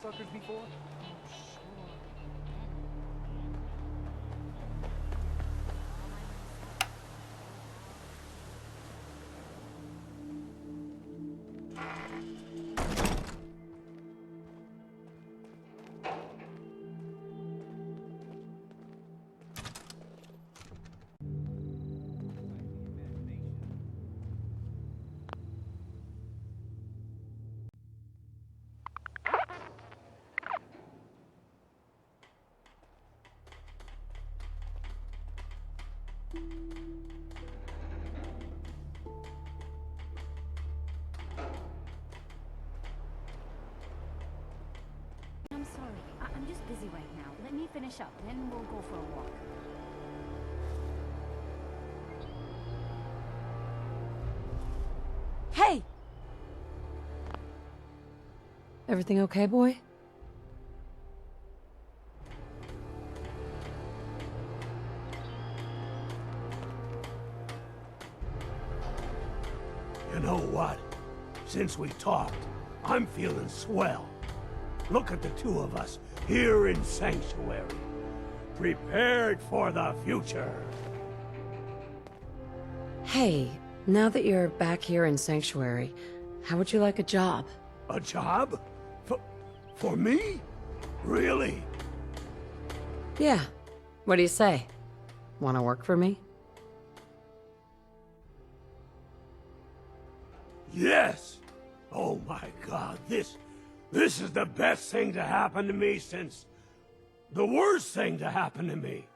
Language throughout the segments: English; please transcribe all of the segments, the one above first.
Suckers before? I'm sorry. I'm just busy right now. Let me finish up, then we'll go for a walk. Hey! Everything okay, boy? You know what? Since we talked, I'm feeling swell. Look at the two of us here in Sanctuary, prepared for the future. Hey, now that you're back here in Sanctuary, how would you like a job? A job? For me? Really? Yeah. What do you say? Want to work for me? Yes! Oh my God, this is the best thing to happen to me since the worst thing to happen to me.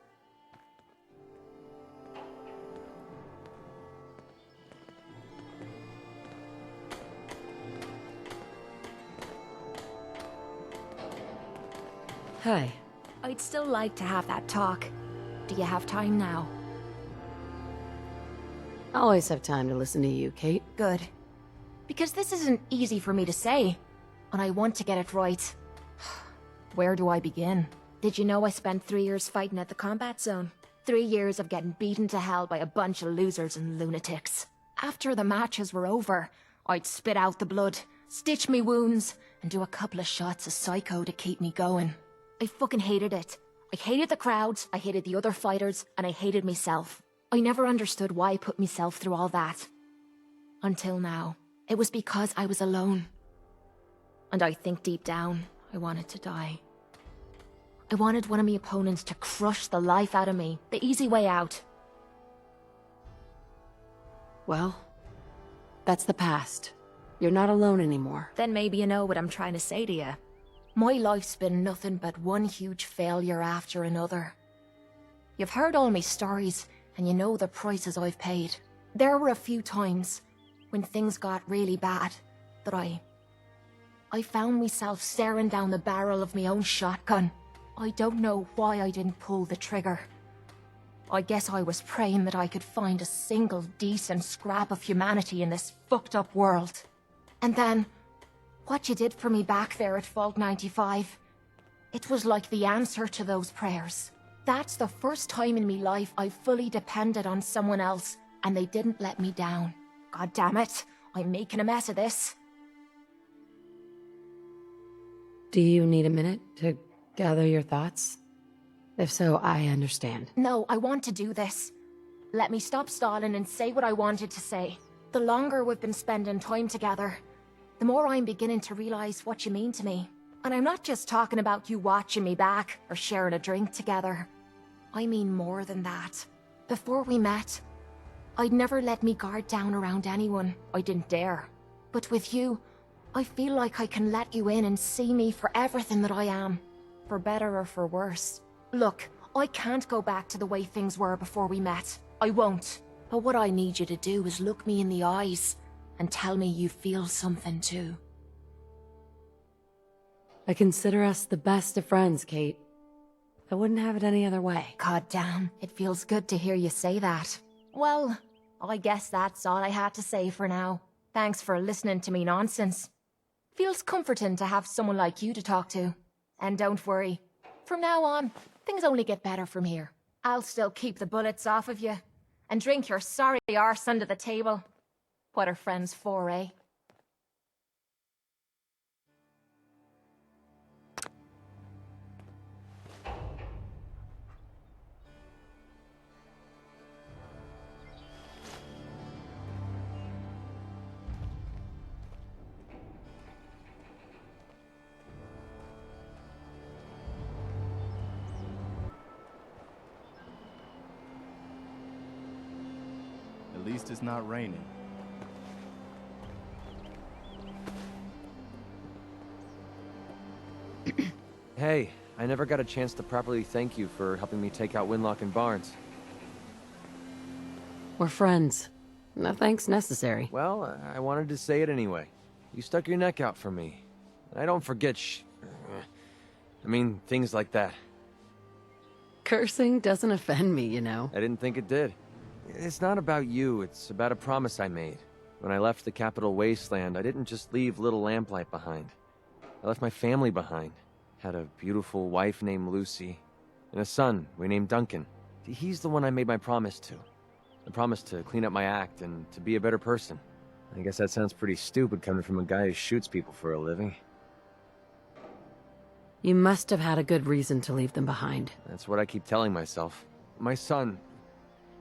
Hi. I'd still like to have that talk. Do you have time now? I always have time to listen to you, Kate. Good. Because this isn't easy for me to say, and I want to get it right. Where do I begin? Did you know I spent 3 years fighting at the combat zone? 3 years of getting beaten to hell by a bunch of losers and lunatics. After the matches were over, I'd spit out the blood, stitch me wounds, and do a couple of shots of Psycho to keep me going. I fucking hated it. I hated the crowds, I hated the other fighters, and I hated myself. I never understood why I put myself through all that. Until now. It was because I was alone. And I think deep down, I wanted to die. I wanted one of my opponents to crush the life out of me, the easy way out. Well, that's the past. You're not alone anymore. Then maybe you know what I'm trying to say to you. My life's been nothing but one huge failure after another. You've heard all my stories, and you know the prices I've paid. There were a few times, when things got really bad, that I found myself staring down the barrel of my own shotgun. I don't know why I didn't pull the trigger. I guess I was praying that I could find a single decent scrap of humanity in this fucked up world. And then, what you did for me back there at Fault 95, it was like the answer to those prayers. That's the first time in me life I fully depended on someone else, and they didn't let me down. God damn it, I'm making a mess of this. Do you need a minute to gather your thoughts? If so, I understand. No, I want to do this. Let me stop stalling and say what I wanted to say. The longer we've been spending time together, the more I'm beginning to realize what you mean to me. And I'm not just talking about you watching me back or sharing a drink together. I mean more than that. Before we met, I'd never let me guard down around anyone. I didn't dare. But with you, I feel like I can let you in and see me for everything that I am. For better or for worse. Look, I can't go back to the way things were before we met. I won't. But what I need you to do is look me in the eyes and tell me you feel something too. I consider us the best of friends, Kate. I wouldn't have it any other way. God damn, it feels good to hear you say that. Well, I guess that's all I had to say for now. Thanks for listening to me nonsense. Feels comforting to have someone like you to talk to. And don't worry, from now on, things only get better from here. I'll still keep the bullets off of you, and drink your sorry arse under the table. What are friends for, eh? least it's not raining. Hey, I never got a chance to properly thank you for helping me take out Winlock and Barnes. We're friends. No thanks necessary. Well, I wanted to say it anyway. You stuck your neck out for me. And I don't forget I mean, things like that. Cursing doesn't offend me, you know. I didn't think it did. It's not about you, it's about a promise I made. When I left the Capital Wasteland, I didn't just leave little Lamplight behind. I left my family behind. Had a beautiful wife named Lucy, and a son we named Duncan. He's the one I made my promise to. I promised to clean up my act and to be a better person. I guess that sounds pretty stupid coming from a guy who shoots people for a living. You must have had a good reason to leave them behind. That's what I keep telling myself. My son,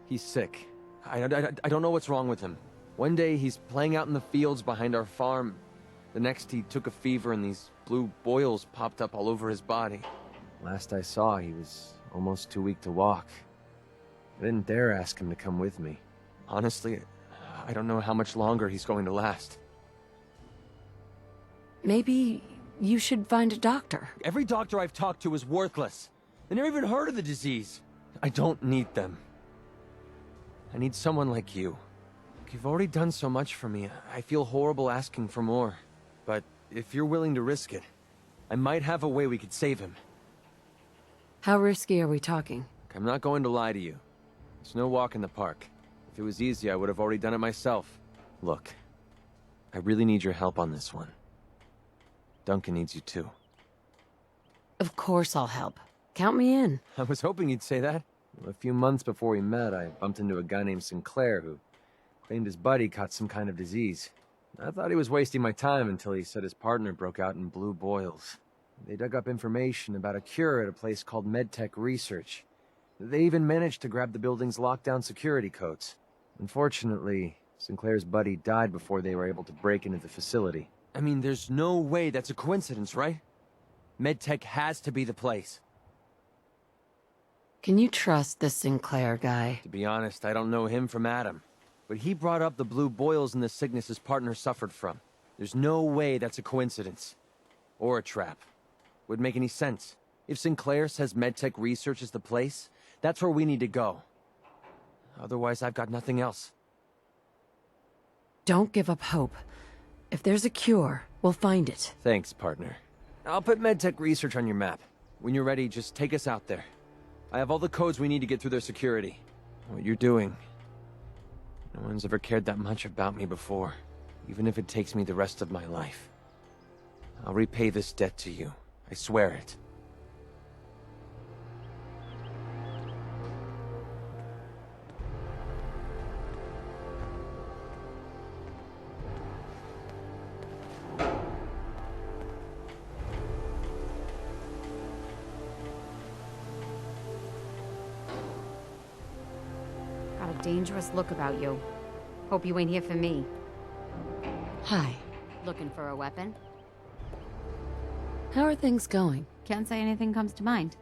he's sick. I don't know what's wrong with him. One day he's playing out in the fields behind our farm. The next he took a fever and these blue boils popped up all over his body. Last I saw, he was almost too weak to walk. I didn't dare ask him to come with me. Honestly, I don't know how much longer he's going to last. Maybe you should find a doctor. Every doctor I've talked to is worthless. They never even heard of the disease. I don't need them. I need someone like you. You've already done so much for me. I feel horrible asking for more. But if you're willing to risk it, I might have a way we could save him. How risky are we talking? I'm not going to lie to you. It's no walk in the park. If it was easy, I would have already done it myself. Look, I really need your help on this one. Duncan needs you too. Of course I'll help. Count me in. I was hoping you'd say that. A few months before we met, I bumped into a guy named Sinclair who claimed his buddy caught some kind of disease. I thought he was wasting my time until he said his partner broke out in blue boils. They dug up information about a cure at a place called MedTech Research. They even managed to grab the building's lockdown security codes. Unfortunately, Sinclair's buddy died before they were able to break into the facility. I mean, there's no way that's a coincidence, right? MedTech has to be the place. Can you trust this Sinclair guy? To be honest, I don't know him from Adam. But he brought up the blue boils and the sickness his partner suffered from. There's no way that's a coincidence. Or a trap. Wouldn't make any sense. If Sinclair says MedTech Research is the place, that's where we need to go. Otherwise, I've got nothing else. Don't give up hope. If there's a cure, we'll find it. Thanks, partner. I'll put MedTech Research on your map. When you're ready, just take us out there. I have all the codes we need to get through their security. What you're doing... No one's ever cared that much about me before, even if it takes me the rest of my life. I'll repay this debt to you. I swear it. Got a dangerous look about you. Hope you ain't here for me. Hi. Looking for a weapon? How are things going? Can't say anything comes to mind.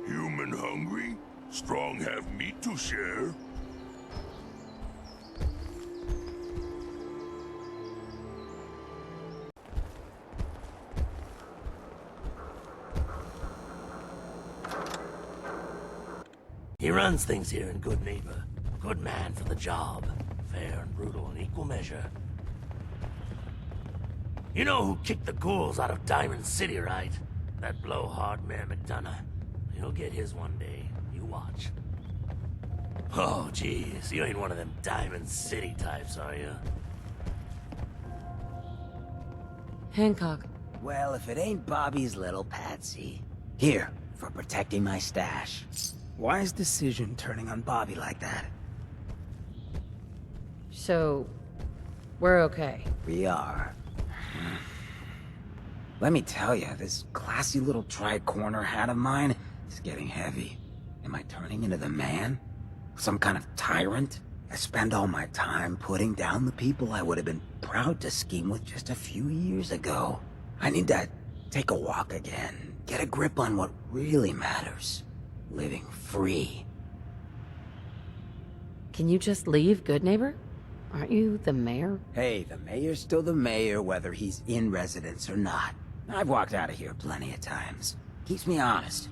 Human hungry? Strong have meat to share? He runs things here in Good Neighbor. Good man for the job. Fair and brutal in equal measure. You know who kicked the ghouls out of Diamond City, right? That blowhard Mayor McDonough. He'll get his one day. You watch. Oh, jeez. You ain't one of them Diamond City types, are you? Hancock. Well, if it ain't Bobby's little Patsy. Here, for protecting my stash. Why is Decision turning on Bobby like that? So, we're okay. We are. Let me tell you, this classy little tri-corner hat of mine is getting heavy. Am I turning into the man? Some kind of tyrant? I spend all my time putting down the people I would have been proud to scheme with just a few years ago. I need to take a walk again, get a grip on what really matters. Living free. Can you just leave, good neighbor? Aren't you the mayor? Hey, the mayor's still the mayor whether he's in residence or not. I've walked out of here plenty of times. Keeps me honest.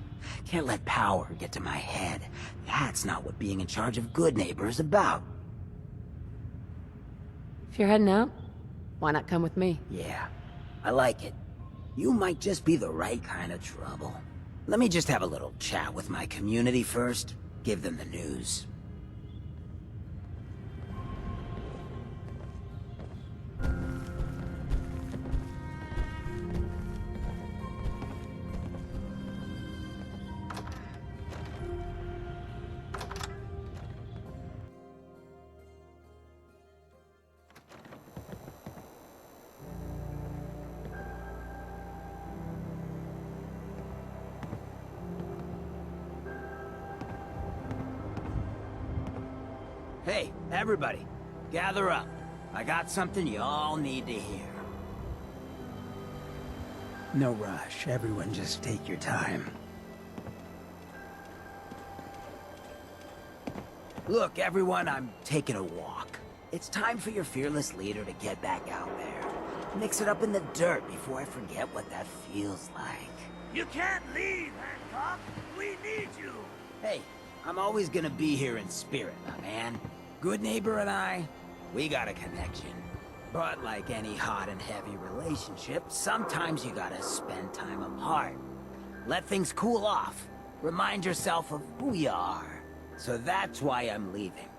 Can't let power get to my head. That's not what being in charge of Good Neighbor is about. If you're heading out, why not come with me? Yeah, I like it. You might just be the right kind of trouble. Let me just have a little chat with my community first. Give them the news. Hey, everybody, gather up. I got something you all need to hear. No rush, everyone just take your time. Look, everyone, I'm taking a walk. It's time for your fearless leader to get back out there. Mix it up in the dirt before I forget what that feels like. You can't leave, Hancock. We need you. Hey, I'm always gonna be here in spirit, my man. Good Neighbor and I, we got a connection. But like any hot and heavy relationship, sometimes you gotta spend time apart. Let things cool off. Remind yourself of who you are. So that's why I'm leaving.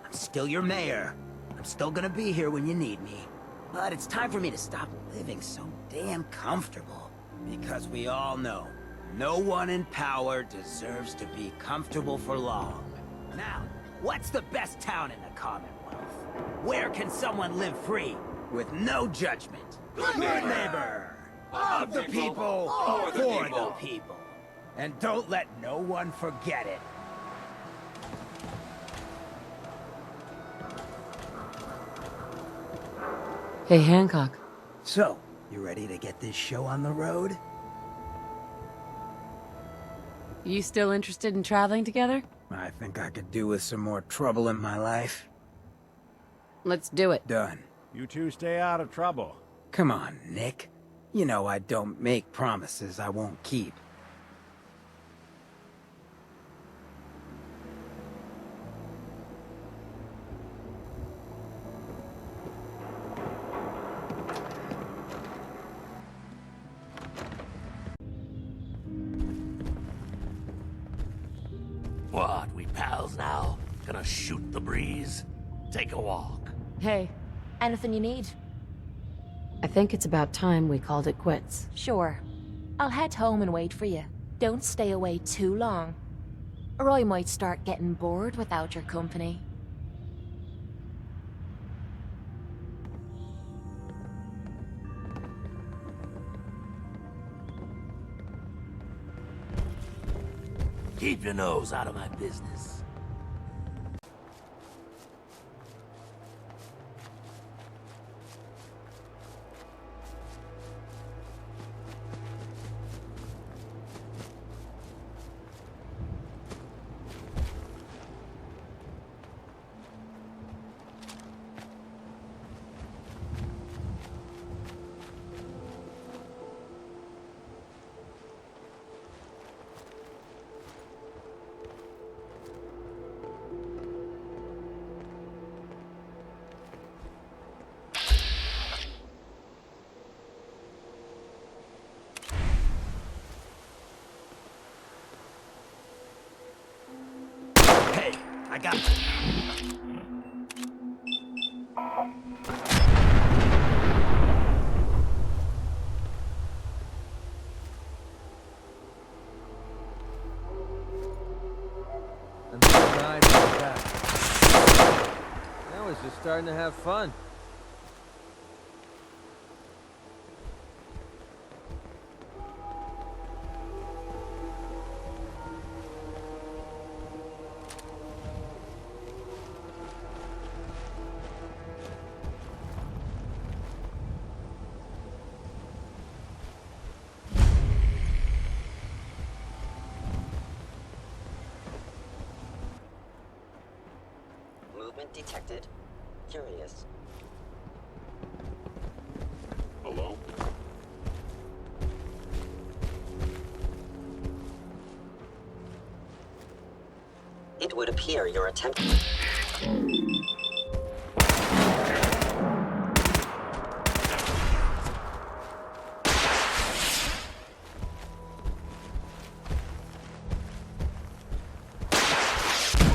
I'm still your mayor. I'm still gonna be here when you need me. But it's time for me to stop living so damn comfortable. Because we all know, no one in power deserves to be comfortable for long. Now, what's the best town in the Commonwealth? Where can someone live free, with no judgment? Good Neighbor! Of the people, for the people. And don't let no one forget it. Hey, Hancock. So, you ready to get this show on the road? You still interested in traveling together? I think I could do with some more trouble in my life. Let's do it. Done. You two stay out of trouble. Come on, Nick. You know I don't make promises I won't keep. What, we pals now? Gonna shoot the breeze? Take a walk. Hey, Anything you need? I think it's about time we called it quits. Sure. I'll head home and wait for you. Don't stay away too long, or I might start getting bored without your company. Keep your nose out of my business. Hey, I got... Just starting to have fun. Movement detected. Curious. Hello? It would appear your attempt...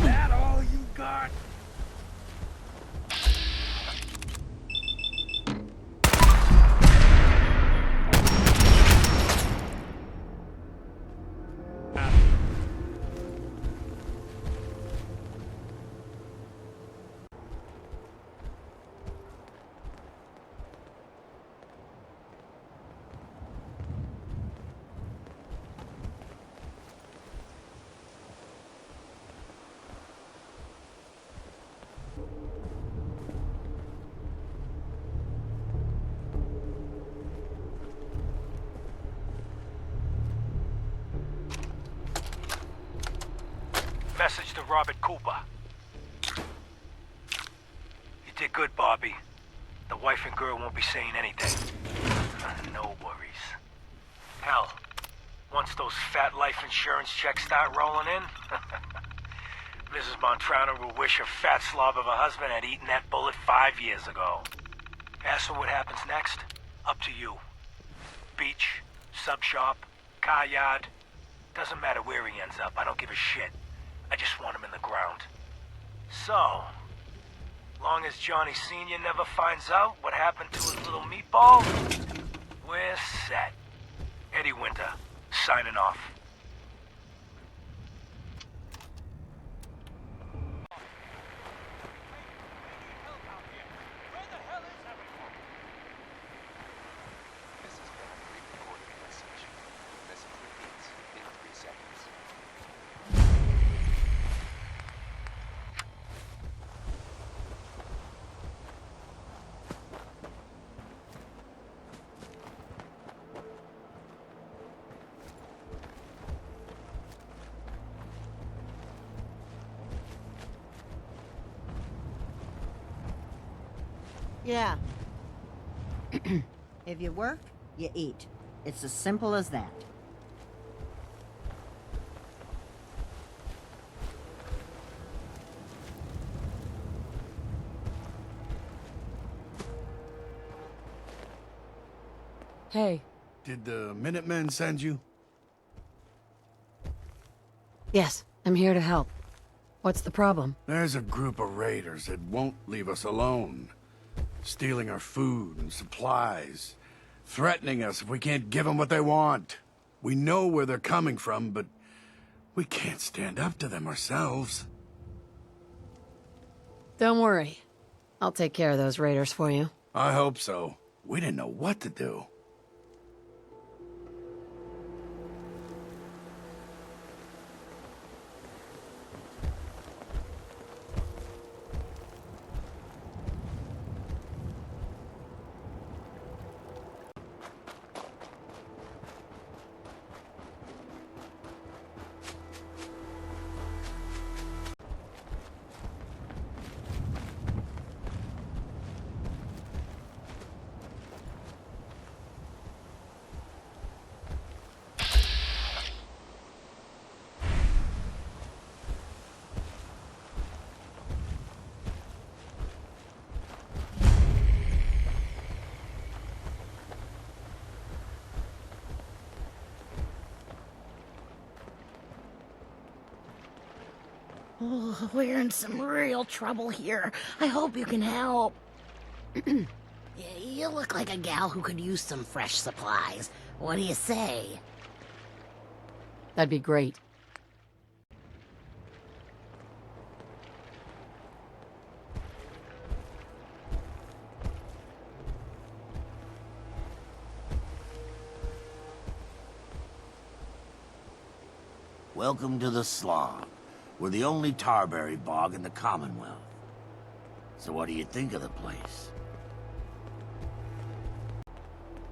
That all you got? Message to Robert Cooper. You did good, Bobby. The wife and girl won't be saying anything. No worries. Hell, once those fat life insurance checks start rolling in, Mrs. Montrano will wish her fat slob of a husband had eaten that bullet 5 years ago. As for what happens next, up to you. Beach, sub shop, car yard. Doesn't matter where he ends up, I don't give a shit. I just want him in the ground. So, long as Johnny Sr. never finds out what happened to his little meatball, we're set. Eddie Winter, signing off. This has been a pre-recorded message. Message repeats in 3 seconds. Yeah. If you work, you eat. It's as simple as that. Hey. Did the Minutemen send you? Yes, I'm here to help. What's the problem? There's a group of raiders that won't leave us alone. Stealing our food and supplies. Threatening us if we can't give them what they want. We know where they're coming from, but we can't stand up to them ourselves. Don't worry. I'll take care of those raiders for you. I hope so. We didn't know what to do. Oh, we're in some real trouble here. I hope you can help. You look like a gal who could use some fresh supplies. What do you say? That'd be great. Welcome to the Slog. We're the only tarberry bog in the Commonwealth. So what do you think of the place?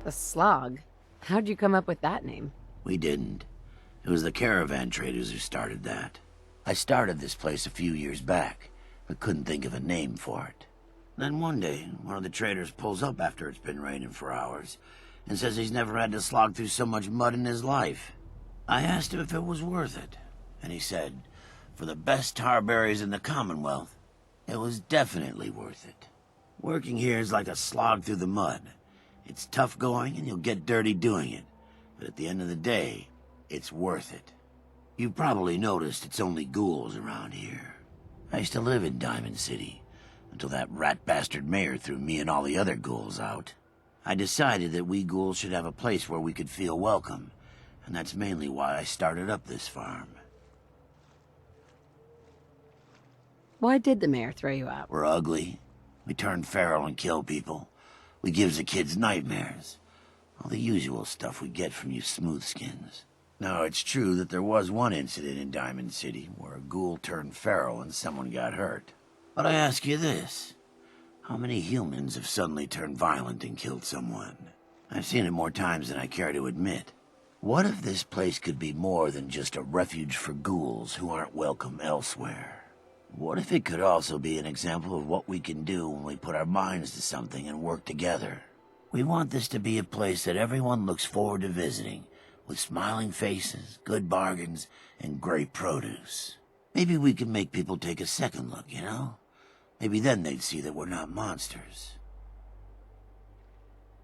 The Slog? How'd you come up with that name? We didn't. It was the caravan traders who started that. I started this place a few years back, but couldn't think of a name for it. Then one day, one of the traders pulls up after it's been raining for hours, and says he's never had to slog through so much mud in his life. I asked him if it was worth it, and he said, for the best tarberries in the Commonwealth, it was definitely worth it. Working here is like a slog through the mud. It's tough going, and you'll get dirty doing it, but at the end of the day, it's worth it. You've probably noticed it's only ghouls around here. I used to live in Diamond City, until that rat bastard mayor threw me and all the other ghouls out. I decided that we ghouls should have a place where we could feel welcome, and that's mainly why I started up this farm. Why did the mayor throw you out? We're ugly. We turn feral and kill people. We gives the kids nightmares. All the usual stuff we get from you smoothskins. Now, it's true that there was one incident in Diamond City where a ghoul turned feral and someone got hurt. But I ask you this. How many humans have suddenly turned violent and killed someone? I've seen it more times than I care to admit. What if this place could be more than just a refuge for ghouls who aren't welcome elsewhere? What if it could also be an example of what we can do when we put our minds to something and work together? We want this to be a place that everyone looks forward to visiting, with smiling faces, good bargains, and great produce. Maybe we can make people take a second look, you know? Maybe then they'd see that we're not monsters.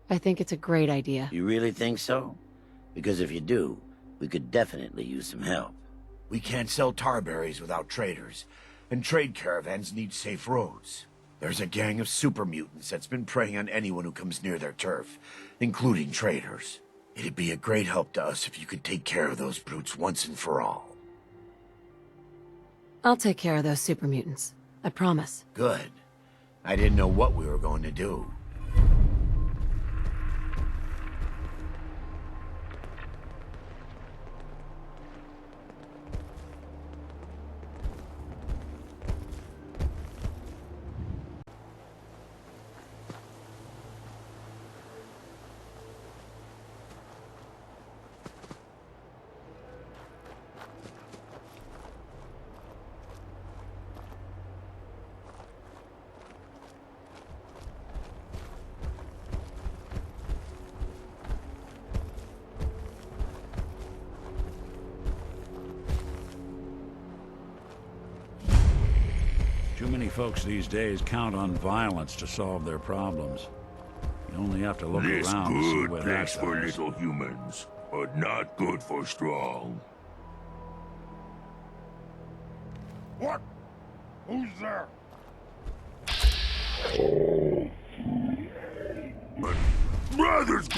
I think it's a great idea. You really think so? Because if you do, we could definitely use some help. We can't sell tarberries without traders, and trade caravans need safe roads. There's a gang of super mutants that's been preying on anyone who comes near their turf, including traders. It'd be a great help to us if you could take care of those brutes once and for all. I'll take care of those super mutants. I promise. Good. I didn't know what we were going to do. Too many folks these days count on violence to solve their problems. You only have to look This around to see good where place that's for little humans, but not good for strong. What? Who's there? But brothers.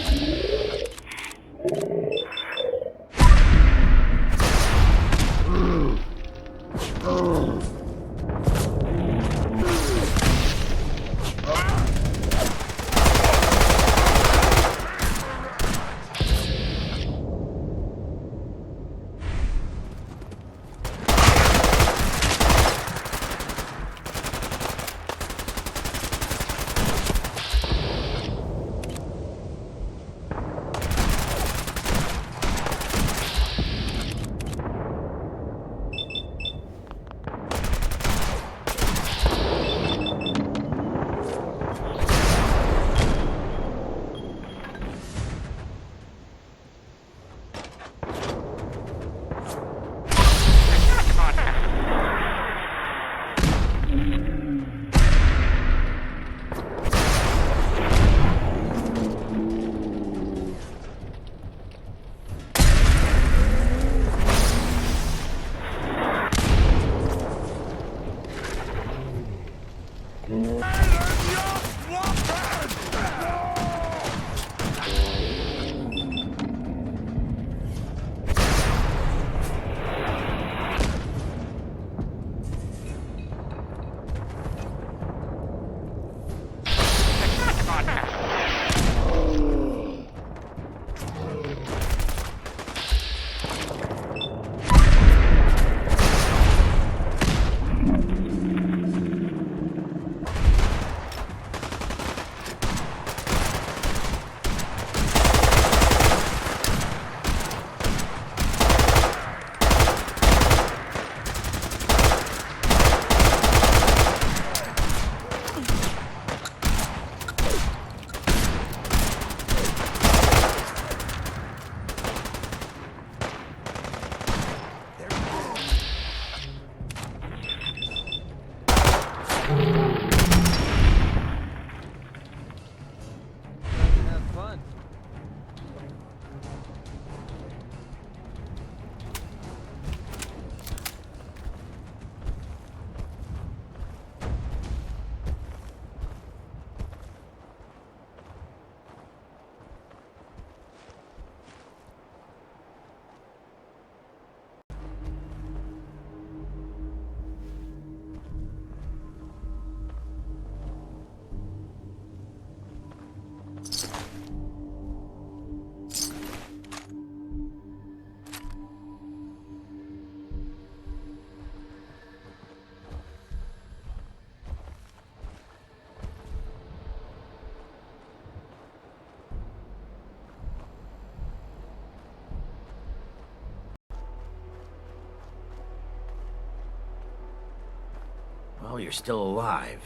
Well, you're still alive.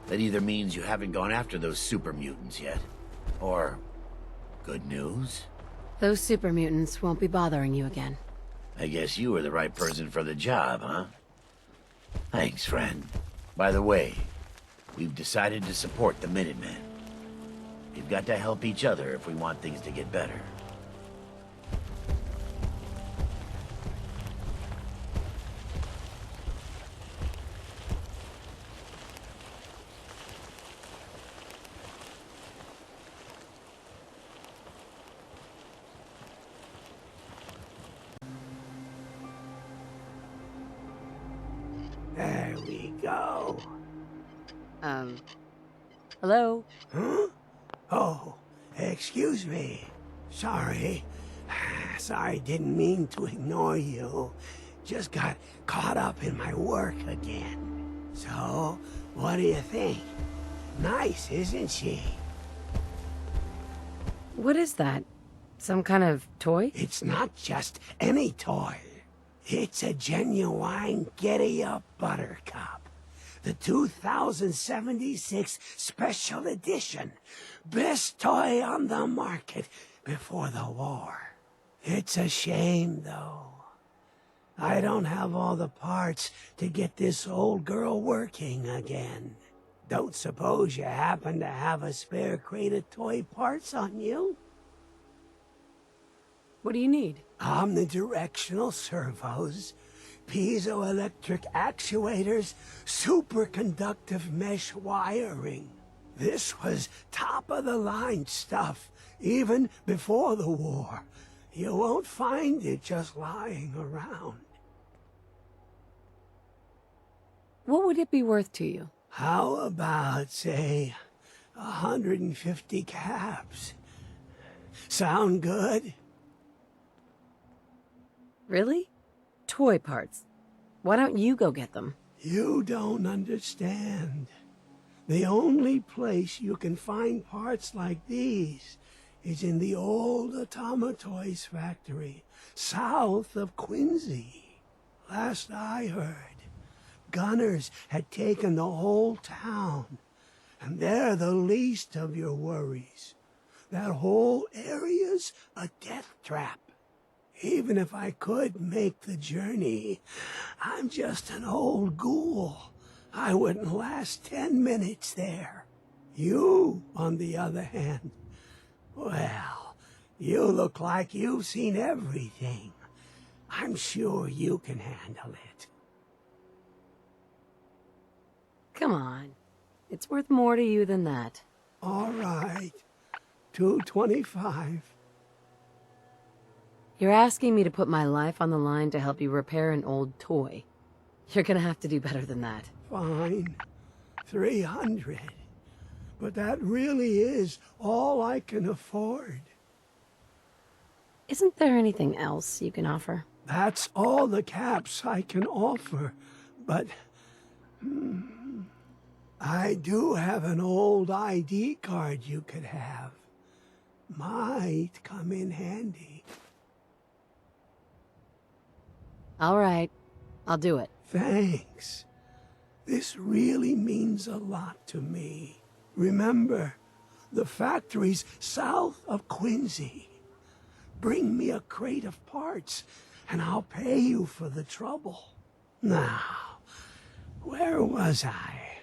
That either means you haven't gone after those super mutants yet, or good news? Those super mutants won't be bothering you again. I guess you were the right person for the job, huh? Thanks, friend. By the way, we've decided to support the Minutemen. We've got to help each other if we want things to get better. There we go. Hello? Huh? Oh, excuse me. Sorry. Sorry, didn't mean to ignore you. Just got caught up in my work again. So, what do you think? Nice, isn't she? What is that? Some kind of toy? It's not just any toy. It's a genuine Giddy-Up Buttercup. The 2076 Special Edition. Best toy on the market before the war. It's a shame, though. I don't have all the parts to get this old girl working again. Don't suppose you happen to have a spare crate of toy parts on you? What do you need? Omnidirectional servos, piezoelectric actuators, superconductive mesh wiring. This was top-of-the-line stuff, even before the war. You won't find it just lying around. What would it be worth to you? How about, say, 150 caps? Sound good? Really? Toy parts. Why don't you go get them? You don't understand. The only place you can find parts like these is in the old Automatoys factory, south of Quincy. Last I heard, gunners had taken the whole town, and they're the least of your worries. That whole area's a death trap. Even if I could make the journey, I'm just an old ghoul. I wouldn't last 10 minutes there. You, on the other hand, well, you look like you've seen everything. I'm sure you can handle it. Come on. It's worth more to you than that. All right. $225. You're asking me to put my life on the line to help you repair an old toy. You're gonna have to do better than that. Fine. 300. But that really is all I can afford. Isn't there anything else you can offer? That's all the caps I can offer. But I do have an old ID card you could have. Might come in handy. All right. I'll do it. Thanks. This really means a lot to me. Remember, the factory's south of Quincy. Bring me a crate of parts, and I'll pay you for the trouble. Now, where was I?